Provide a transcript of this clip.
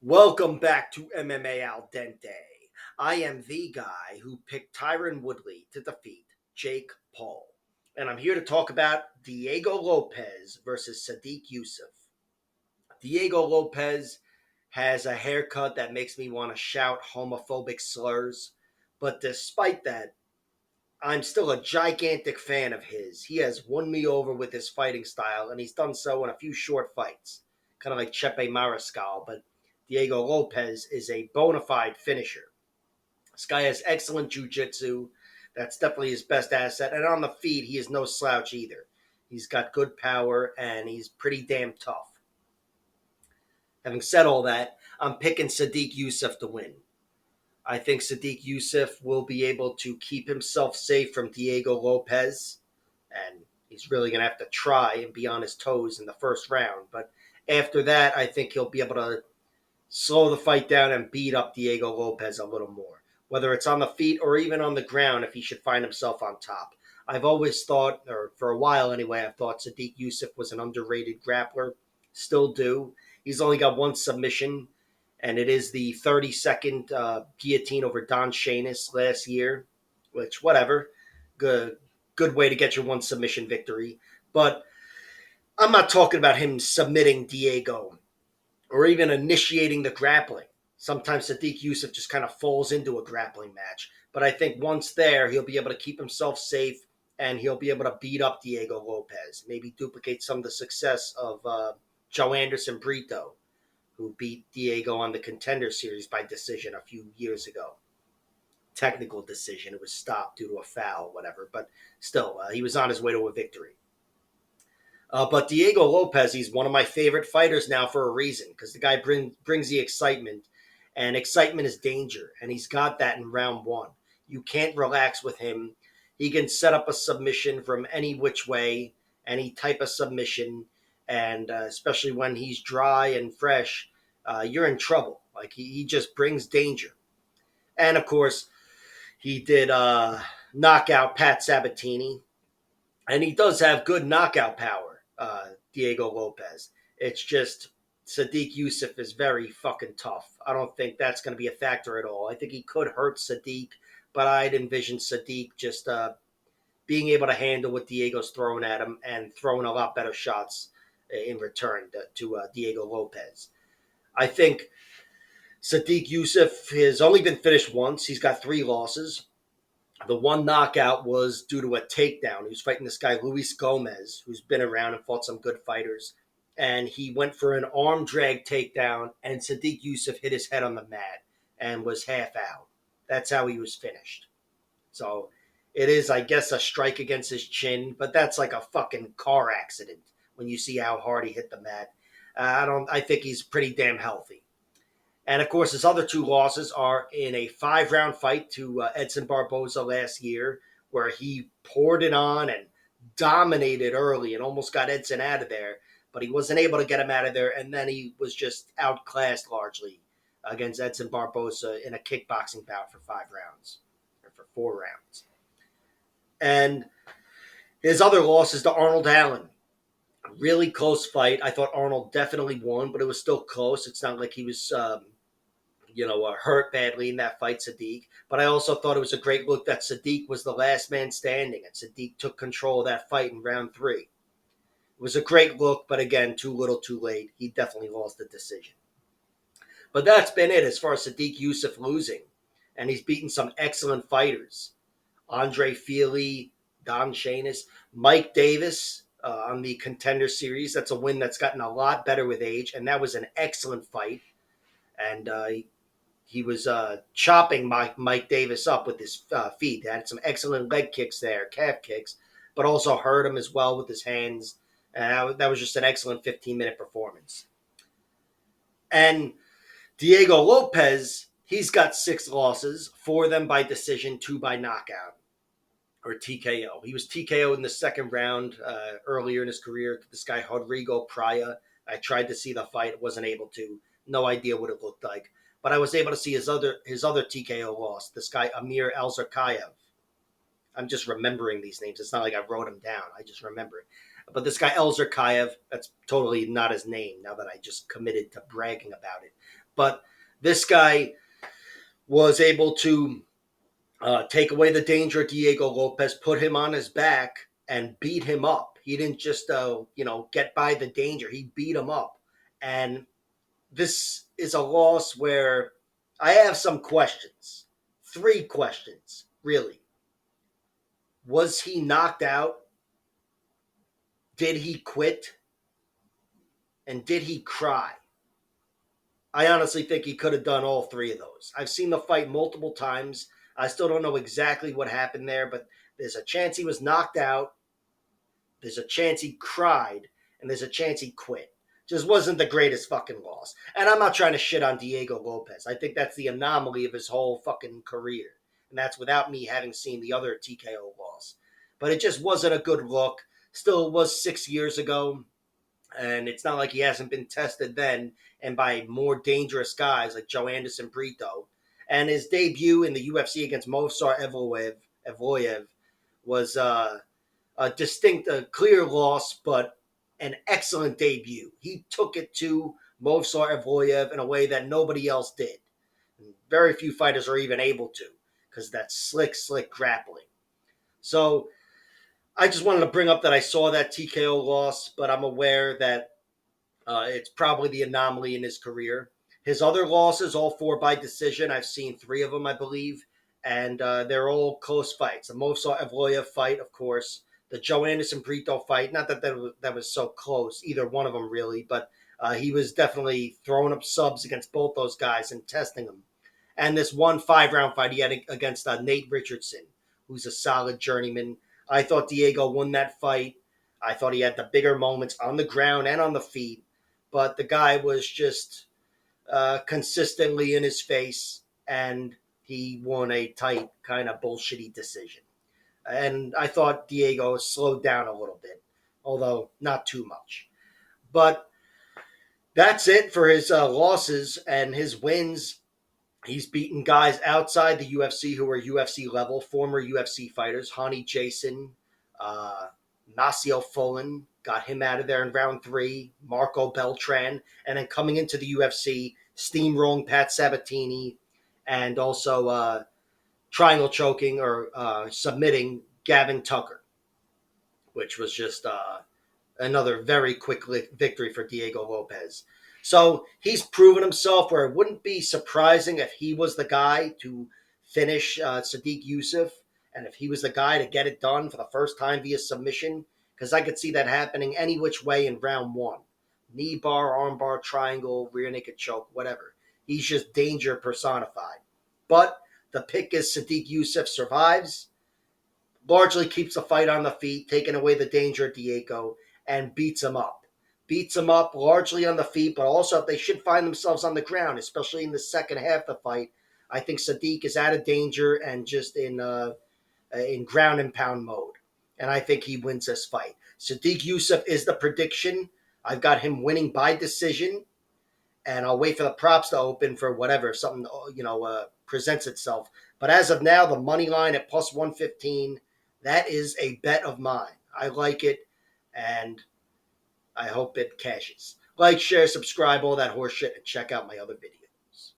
Welcome back to MMA Al Dente. I am the guy who picked Tyron Woodley to defeat Jake Paul. And I'm here to talk about Diego Lopes versus Sodiq Yusuff. Diego Lopes has a haircut that makes me want to shout homophobic slurs. But despite that, I'm still a gigantic fan of his. He has won me over with his fighting style, and he's done so in a few short fights, kind of like Chepe Mariscal. But Diego Lopes is a bona fide finisher. This guy has excellent jiu-jitsu. That's definitely his best asset. And on the feet, he is no slouch either. He's got good power, and he's pretty damn tough. Having said all that, I'm picking Sodiq Yusuff to win. I think Sodiq Yusuff will be able to keep himself safe from Diego Lopes, and he's really going to have to try and be on his toes in the first round. But after that, I think he'll be able to slow the fight down and beat up Diego Lopes a little more, whether it's on the feet or even on the ground if he should find himself on top. I've always thought, or for a while anyway, I've thought Sodiq Yusuff was an underrated grappler. Still do. He's only got one submission, and it is the 30-second guillotine over Don Shanis last year, which, whatever. Good way to get your one submission victory. But I'm not talking about him submitting Diego or even initiating the grappling. Sometimes Sodiq Yusuff just kind of falls into a grappling match. But I think once there, he'll be able to keep himself safe and he'll be able to beat up Diego Lopes. Maybe duplicate some of the success of Joe Anderson Brito, who beat Diego on the Contender Series by decision a few years ago. Technical decision. It was stopped due to a foul, whatever. But still, he was on his way to a victory. But Diego Lopes, he's one of my favorite fighters now for a reason because the guy brings the excitement, and excitement is danger, and he's got that in round one. You can't relax with him. He can set up a submission from any which way, any type of submission, and especially when he's dry and fresh, you're in trouble. Like he just brings danger. And of course, he did knock out Pat Sabatini, and he does have good knockout power, Diego Lopes. It's just Sodiq Yusuff is very fucking tough. I don't think that's going to be a factor at all. I think he could hurt Sodiq, but I'd envision Sodiq just being able to handle what Diego's throwing at him and throwing a lot better shots in return to Diego Lopes. I think Sodiq Yusuff has only been finished once. He's got 3 losses. The one knockout was due to a takedown. He was fighting this guy, Luis Gomez, who's been around and fought some good fighters. And he went for an arm drag takedown, and Sodiq Yusuff hit his head on the mat and was half out. That's how he was finished. So it is, I guess, a strike against his chin, but that's like a fucking car accident when you see how hard he hit the mat. I think he's pretty damn healthy. And of course, his other 2 losses are in a 5-round fight to Edson Barboza last year, where he poured it on and dominated early and almost got Edson out of there, but he wasn't able to get him out of there. And then he was just outclassed largely against Edson Barboza in a kickboxing bout for 5 rounds or for 4 rounds. And his other loss is to Arnold Allen. Really close fight. I thought Arnold definitely won, but it was still close. It's not like he was hurt badly in that fight, Sodiq. But I also thought it was a great look that Sodiq was the last man standing, and Sodiq took control of that fight in round 3. It was a great look, but again, too little, too late. He definitely lost the decision. But that's been it as far as Sodiq Yusuff losing, and he's beaten some excellent fighters: Andre Feely, Don Shanis, Mike Davis. On the Contender Series. That's a win that's gotten a lot better with age, and that was an excellent fight. And he was chopping Mike Davis up with his feet. He had some excellent leg kicks there, calf kicks, but also hurt him as well with his hands. And that was just an excellent 15-minute performance. And Diego Lopes, he's got 6 losses, 4 of them by decision, 2 by knockout or TKO. He was TKO in the second round earlier in his career. This guy, Rodrigo Praya. I tried to see the fight, wasn't able to. No idea what it looked like. But I was able to see his other TKO loss. This guy, Amir Alzarkayev. I'm just remembering these names. It's not like I wrote them down. I just remember it. But this guy Elzer Kayev, that's totally not his name now that I just committed to bragging about it. But this guy was able to take away the danger of Diego Lopes, put him on his back, and beat him up. He didn't just, get by the danger. He beat him up. And this is a loss where I have some questions. 3 questions, really. Was he knocked out? Did he quit? And did he cry? I honestly think he could have done all 3 of those. I've seen the fight multiple times. I still don't know exactly what happened there, but there's a chance he was knocked out. There's a chance he cried, and there's a chance he quit. Just wasn't the greatest fucking loss. And I'm not trying to shit on Diego Lopes. I think that's the anomaly of his whole fucking career. And that's without me having seen the other TKO loss. But it just wasn't a good look. Still, it was 6 years ago. And it's not like he hasn't been tested then and by more dangerous guys like Joe Anderson Brito. And his debut in the UFC against Movsar Evloev was a distinct, clear loss, but an excellent debut. He took it to Movsar Evloev in a way that nobody else did. Very few fighters are even able to because that's slick grappling. So I just wanted to bring up that I saw that TKO loss, but I'm aware that it's probably the anomaly in his career. His other losses, all 4 by decision. I've seen 3 of them, I believe, and they're all close fights. The Movsar Evloev fight, of course, the Joe Anderson Brito fight. Not that was so close, either one of them really, but he was definitely throwing up subs against both those guys and testing them. And this one 5-round fight he had against Nate Richardson, who's a solid journeyman. I thought Diego won that fight. I thought he had the bigger moments on the ground and on the feet, but the guy was just consistently in his face, and he won a tight, kind of bullshitty decision. And I thought Diego slowed down a little bit, although not too much. But that's it for his losses and his wins. He's beaten guys outside the UFC who are UFC level, former UFC fighters. Hani Jason, uh, Nasio Fullen, got him out of there in round 3. Marco Beltran. And then coming into the UFC, steamrolling Pat Sabatini, and also triangle choking or submitting Gavin Tucker, which was just another very quick victory for Diego Lopes. So he's proven himself where it wouldn't be surprising if he was the guy to finish Sodiq Yusuff and if he was the guy to get it done for the first time via submission, because I could see that happening any which way in round 1. Knee bar, arm bar, triangle, rear naked choke, whatever. He's just danger personified. But the pick is Sodiq Yusuff survives, largely keeps the fight on the feet, taking away the danger of Diego, and beats him up. Beats him up largely on the feet, but also if they should find themselves on the ground, especially in the second half of the fight, I think Sodiq is out of danger and just in ground and pound mode. And I think he wins this fight. Sodiq Yusuff is the prediction. I've got him winning by decision, and I'll wait for the props to open for whatever, if something presents itself. But as of now, the money line at plus 115, that is a bet of mine. I like it, and I hope it cashes. Like, share, subscribe, all that horse shit, and check out my other videos.